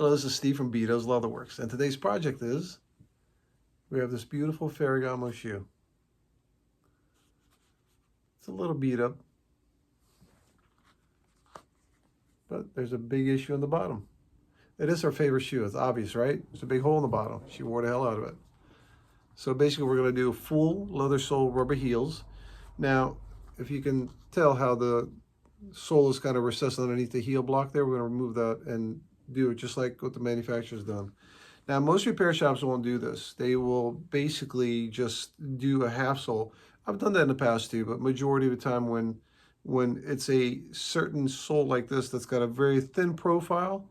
Hello, this is Steve from Beaute's Leatherworks, and today's project is we have this beautiful Ferragamo shoe. It's a little beat up, but there's a big issue on the bottom. It is her favorite shoe. It's obvious, right? There's a big hole in the bottom. She wore the hell out of it. So basically, we're going to do full leather sole rubber heels. Now, if you can tell how the sole is kind of recessed underneath the heel block there, we're going to remove that and do it just like what the manufacturer's done. Now, most repair shops won't do this. They will basically just do a half sole. I've done that in the past too, but majority of the time when it's a certain sole like this that's got a very thin profile,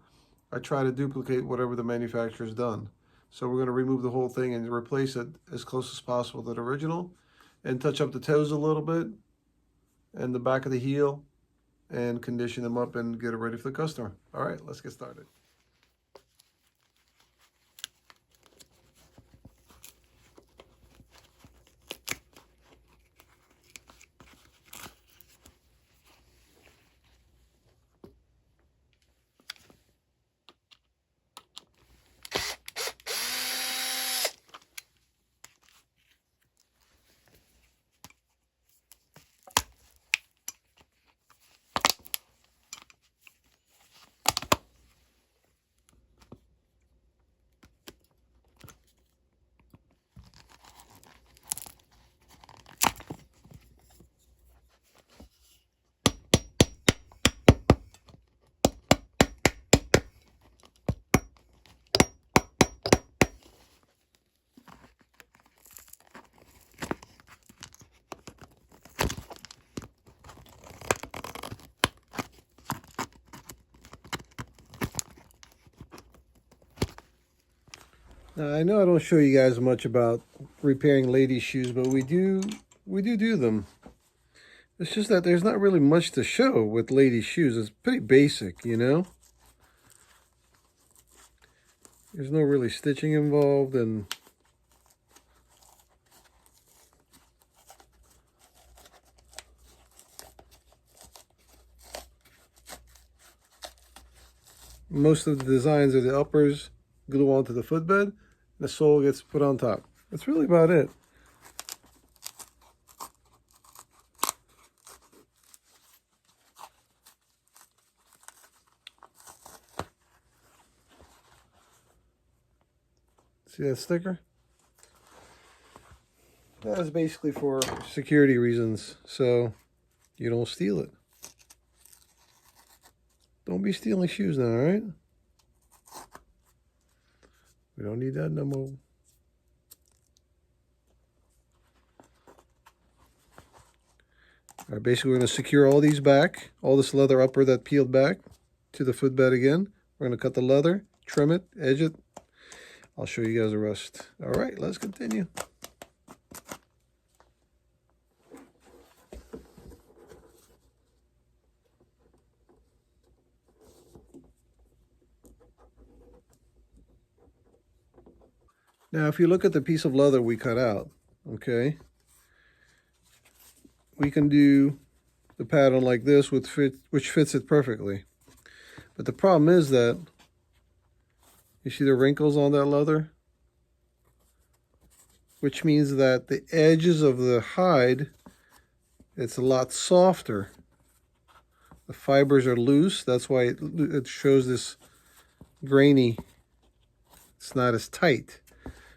I try to duplicate whatever the manufacturer's done. So we're going to remove the whole thing and replace it as close as possible to the original and touch up the toes a little bit and the back of the heel and condition them up and get it ready for the customer. All right, let's get started. Now, I know I don't show you guys much about repairing ladies' shoes, but we do them. It's just that there's not really much to show with ladies' shoes. It's pretty basic, you know? There's no really stitching involved, and most of the designs are the uppers glue onto the footbed. The sole gets put on top. That's really about it. See that sticker? That is basically for security reasons, so you don't steal it. Don't be stealing shoes now, all right? We don't need that no more. All right, basically we're going to secure all these back, all this leather upper that peeled back to the footbed again. We're going to cut the leather, trim it, edge it. I'll show you guys the rest. All right, let's continue. Now, if you look at the piece of leather we cut out, okay, we can do the pattern like this, which fits it perfectly. But the problem is that, you see the wrinkles on that leather? Which means that the edges of the hide, it's a lot softer. The fibers are loose, that's why it shows this grainy, it's not as tight.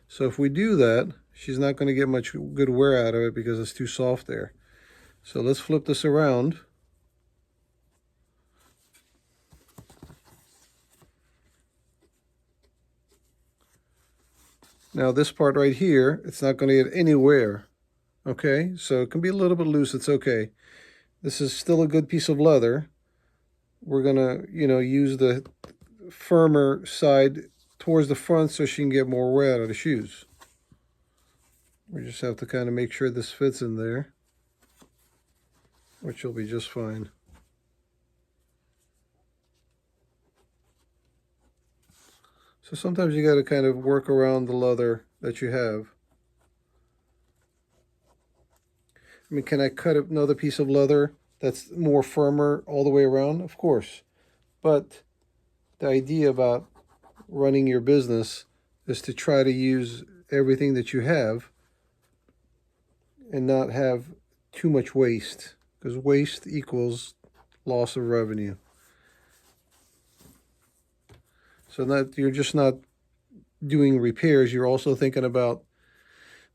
So if we do that, she's not going to get much good wear out of it because it's too soft there. So let's flip this around. Now this part right here, it's not going to get any wear. Okay, so it can be a little bit loose, it's okay. This is still a good piece of leather. We're going to, use the firmer side towards the front so she can get more wear out of the shoes. We just have to kind of make sure this fits in there, which will be just fine. So sometimes you got to kind of work around the leather that you have. I mean, can I cut another piece of leather that's more firmer all the way around? Of course. But the idea about running your business is to try to use everything that you have and not have too much waste, because waste equals loss of revenue. So that you're just not doing repairs, you're also thinking about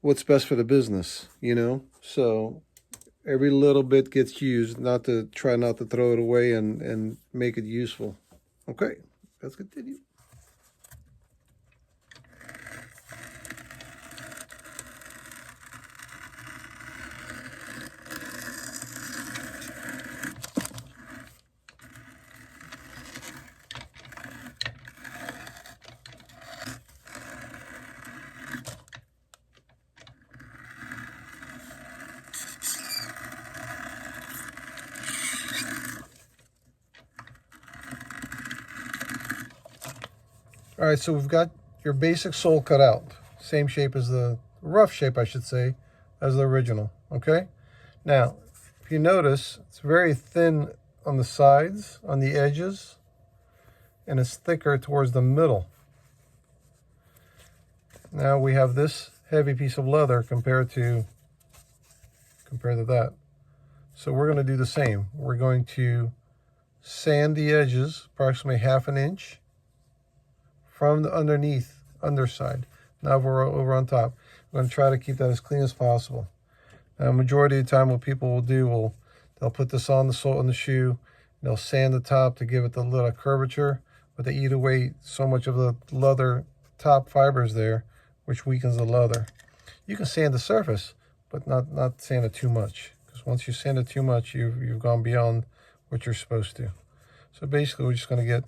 what's best for the business, you know? So every little bit gets used, not to try not to throw it away and make it useful. Okay, let's continue. All right, so we've got your basic sole cut out. Same shape as the, rough shape I should say, as the original, okay? Now, if you notice, it's very thin on the sides, on the edges, and it's thicker towards the middle. Now we have this heavy piece of leather compared to that. So we're going to do the same. We're going to sand the edges approximately 1/2 inch from the underside. Now we're over on top. I'm going to try to keep that as clean as possible. Now, majority of the time, what people will do, they'll put this on the sole on the shoe, and they'll sand the top to give it the little curvature, but they eat away so much of the leather top fibers there, which weakens the leather. You can sand the surface, but not sand it too much, because once you sand it too much, you've gone beyond what you're supposed to. So basically, we're just going to get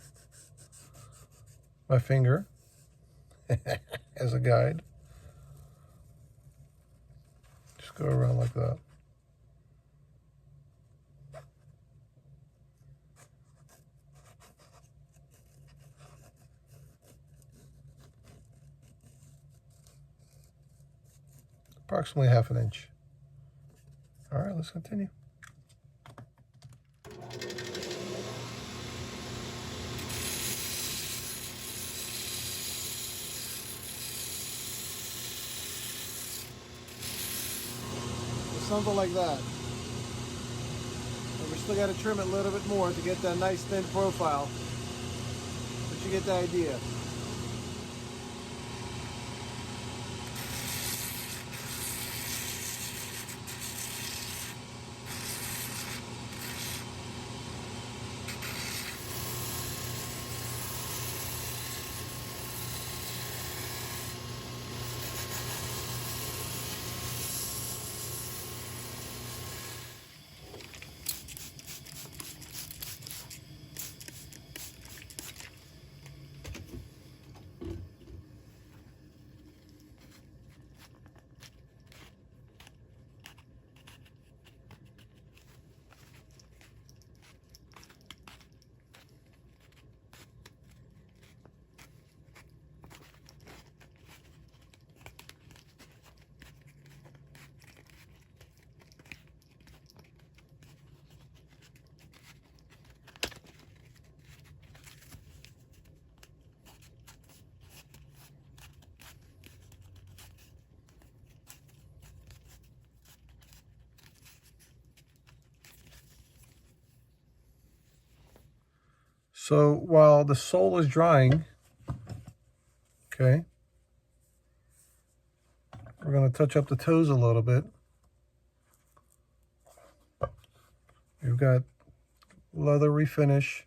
my finger as a guide. Just go around like that. Approximately 1/2 inch. All right, let's continue. Something like that. And we still got to trim it a little bit more to get that nice thin profile, but you get the idea. So while the sole is drying, okay, we're going to touch up the toes a little bit. We've got leather refinish,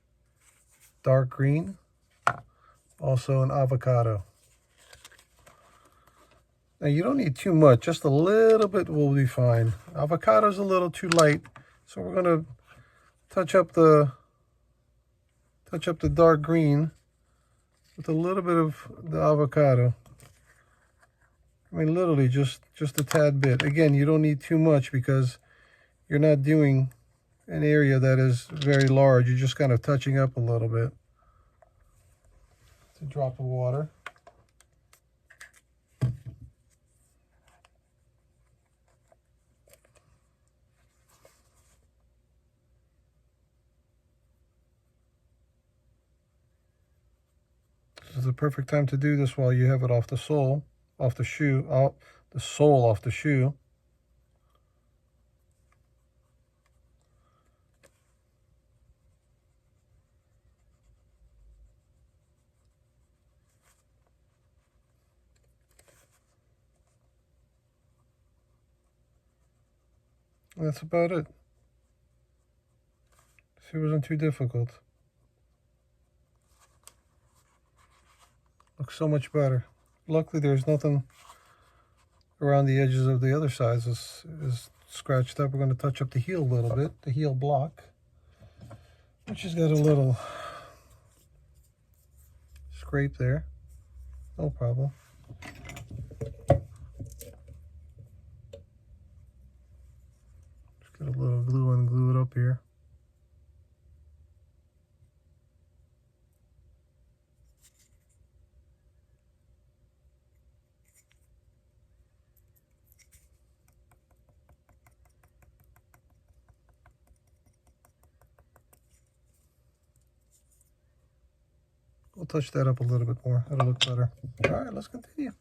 dark green, also an avocado. Now you don't need too much, just a little bit will be fine. Avocado's a little too light, so we're going to touch up the dark green with a little bit of the avocado. I mean, literally just a tad bit. Again, you don't need too much because you're not doing an area that is very large. You're just kind of touching up a little bit. It's a drop of water. is the perfect time to do this while you have it off the sole, off the shoe, out the sole off the shoe. And that's about it. See, it wasn't too difficult. Looks so much better. Luckily, there's nothing around the edges of the other sides is scratched up. We're going to touch up the heel a little bit, the heel block, which has got a little scrape there. No problem. Just get a little glue and glue it up here. We'll touch that up a little bit more. That'll look better. All right, let's continue.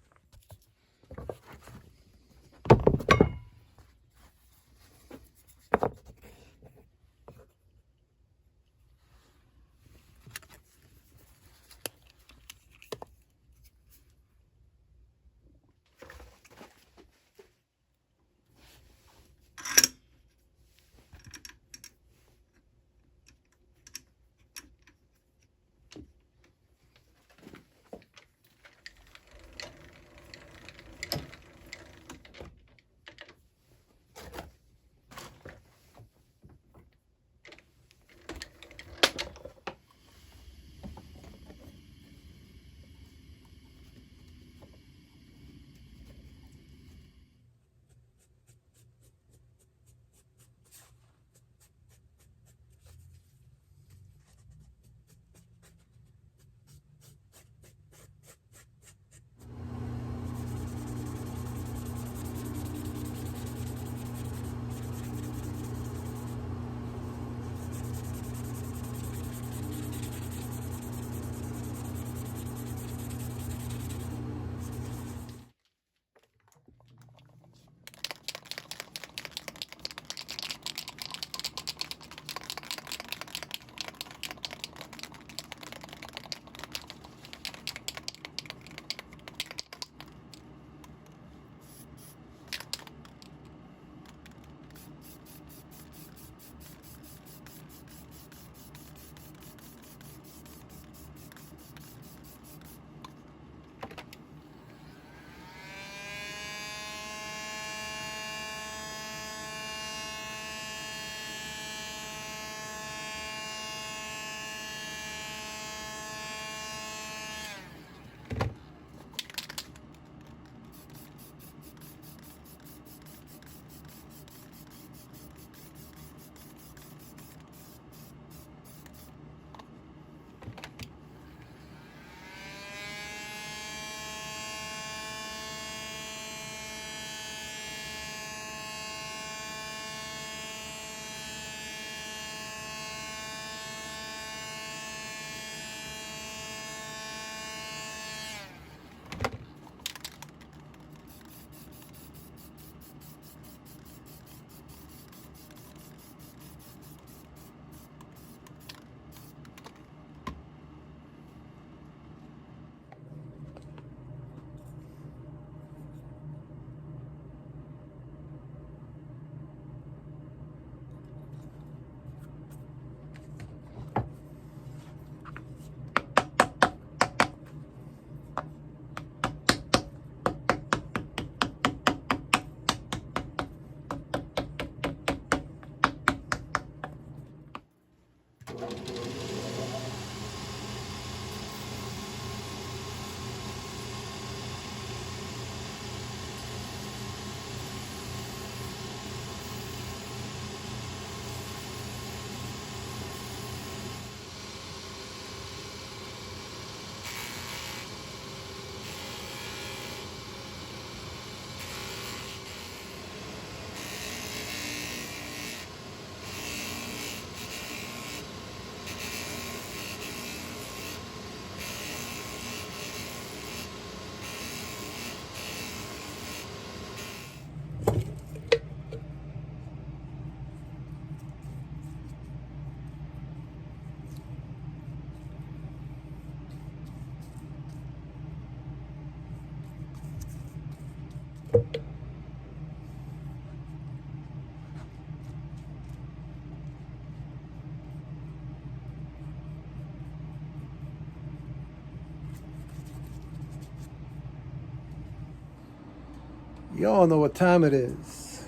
Y'all know what time it is.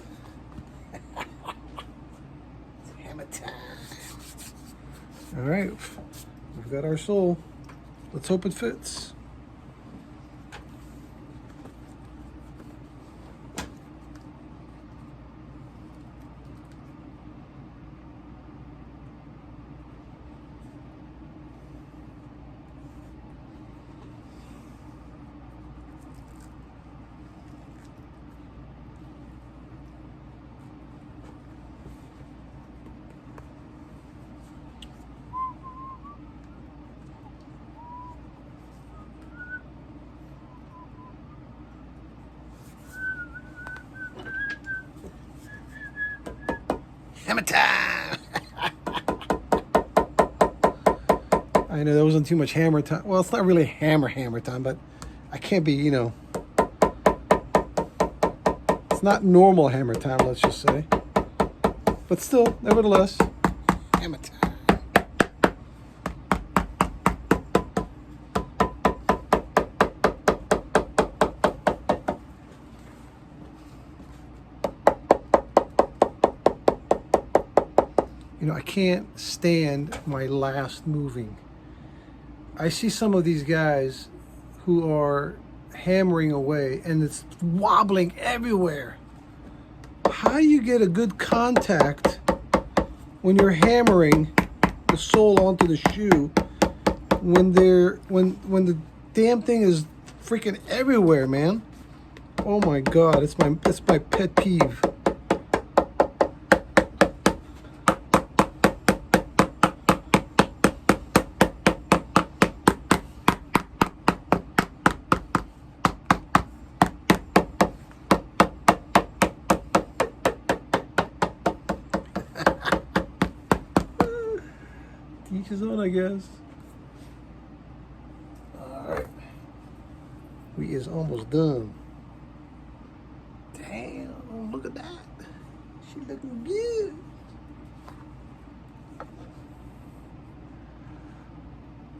It's hammer time. All right, we've got our sole. Let's hope it fits. Hammer time! I know that wasn't too much hammer time. Well, it's not really hammer time, but I can't be, you know. It's not normal hammer time, let's just say. But still, nevertheless, hammer time. You know, I can't stand my last moving. I see some of these guys who are hammering away and it's wobbling everywhere. How do you get a good contact when you're hammering the sole onto the shoe when the damn thing is freaking everywhere, man? Oh my God, it's my pet peeve. Each his own, I guess. Alright. We is almost done. Damn, look at that. She looking good.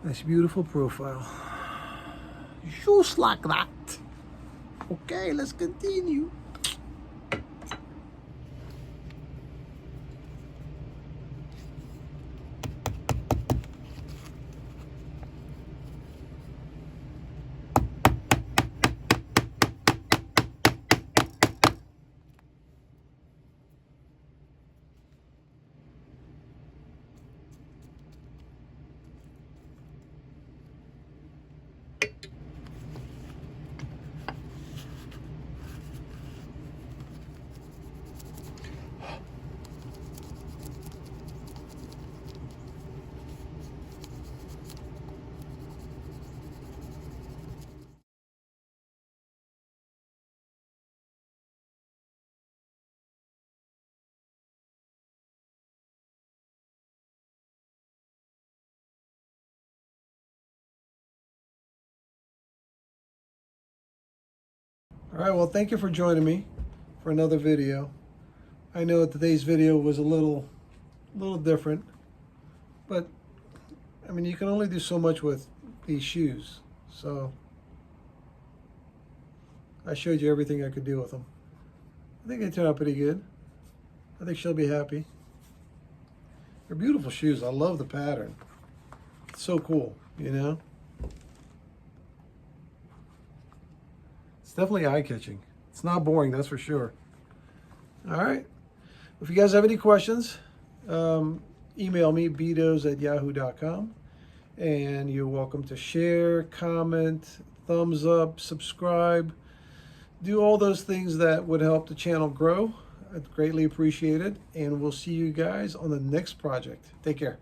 Nice, beautiful profile. Just like that. Okay, let's continue. All right, well, thank you for joining me for another video. I know today's video was a little different, but I mean, you can only do so much with these shoes. So I showed you everything I could do with them. I think they turned out pretty good. I think she'll be happy. They're beautiful shoes. I love the pattern. It's so cool, you know? It's definitely eye-catching. It's not boring, that's for sure. All right. If you guys have any questions, email me, bdos@yahoo.com. And you're welcome to share, comment, thumbs up, subscribe. Do all those things that would help the channel grow. I'd greatly appreciate it. And we'll see you guys on the next project. Take care.